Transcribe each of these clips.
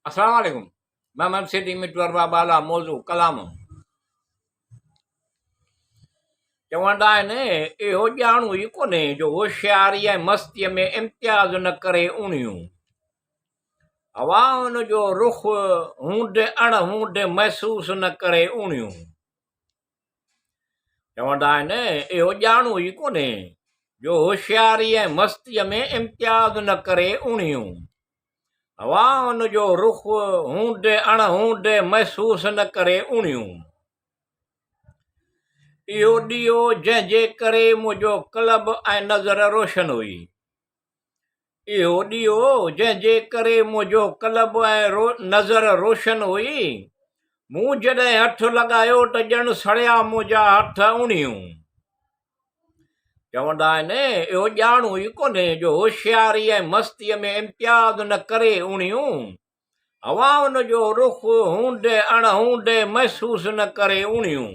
अस्सलाम वालेकुम। मैं मस्तैय बाला मौजू क़लाम। चवंदा आहिनि इहो ॼाणो ई कोन्हे जो होशियारी ऐं मस्तीअ में इम्तियाज़ न करे उणियूं। हवाउनि जो रुख़ हूंदे अणहूंदे महसूस न करे उणियूं। चवंदा आहिनि इहो ॼाणो ई कोन्हे जो होशियारी ऐं मस्तीअ में इम्तियाज़ न करे उणियूं। हवाउनि जो रुख़ हूंदे अणहूंदे महसूस न करे उणियूं। इहो ॾीओ जंहिंजे करे मुंहिंजो क़ल्ब ऐं नज़र रोशन हुई। इहो ॾीओ जंहिंजे करे मुंहिंजो क़ल्ब ऐं नज़र रोशन हुई। मूं जॾहिं हथु लॻायो त ॼण सड़िया मुंहिंजा हथ उणियूं। चवंदा आहिनि इहो ॼाणो ई कोन्हे जो होशियारी ऐं मस्तीअ में इम्तियाज़ न करे उणियूं। हवाउनि जो रुख़ हूंदे अणहूंदे महसूस न करे उणियूं।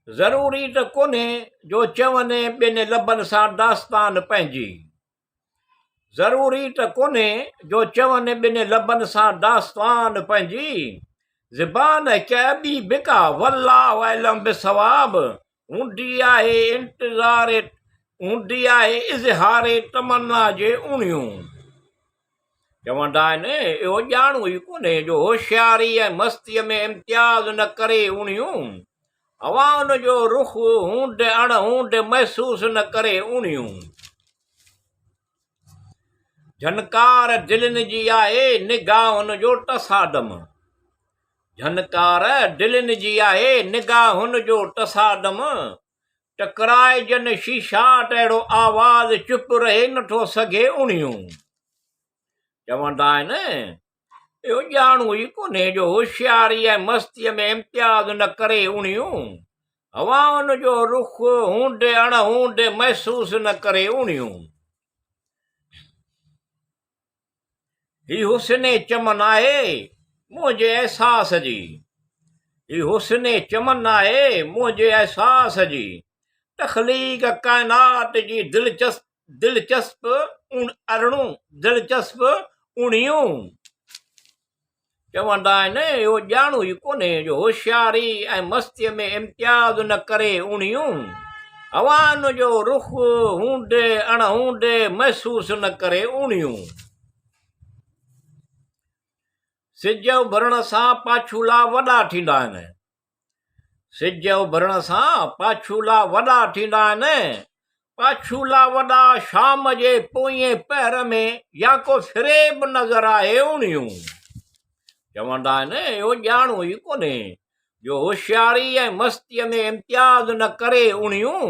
ज़रूरी त कोन्हे जो चवनि ॿिनि लबनि सां दास्तान पंहिंजी। ज़रूरी त कोन्हे जो चवनि ॿिनि लबनि सां दास्तान पंहिंजी। ज़बान कैबी बिका वल्लाहु अलम बिसवाब। हूंदी आहे इंतज़ारे हूंदी आहे इज़हारे तमन्ना जे उणियूं। चवंदा आहिनि इहो ॼाणो ई कोन्हे जो होशियारी ऐं मस्तीअ में इम्तियाज़ न करे उणियूं। हवाउनि जो रुख़ हूंदे अणहूंदे महसूस न करे उणियूं। झनकार दिलनि जी आहे निगाहुनि जो तसादम। झनकार दिलनि जी आहे निगाहुनि जो तसादम। टकराइजनि शीशा त अहिड़ो आवाज़ चुप रहे नथो सघे उणियूं। चवंदा आहिनि इहो ॼाणो ई कोन्हे जो होशियारी ऐं मस्तीअ में इम्तियाज़ न करे उणियूं। हवाउनि जो रुख़ हूंदे अणहूंदे महसूस न करे उणियूं। ही हुस्ने चमन आहे मुंहिंजे अहसास जी। ही हुस्ने चमन आहे मुंहिंजे अहसास जी। तख़लीक़ काइनात जी दिलचस्प उणियूं। चवंदा आहिनि इहो ॼाणो ई कोन्हे जो होशियारी ऐं मस्तीअ में इम्तियाज़ न करे उणियूं। हवाउनि जो रुख़ हूंदे अणहूंदे महसूस न करे उणियूं। सिज उभरण सां पाछूला वॾा थींदा आहिनि। सिज उभरण सां पाछूला वॾा थींदा आहिनि। पाछूला वॾा शाम जे पोएं पहर में या को फ़िरेब नज़र आहे उणियूं। चवंदा आहिनि इहो ॼाणो ई कोन्हे जो होशियारी ऐं मस्तीअ में इम्तियाज़ न करे उणियूं।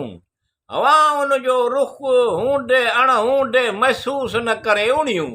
हवाउनि जो रुख़ हूंदे अणहूंदे महसूस न करे उणियूं।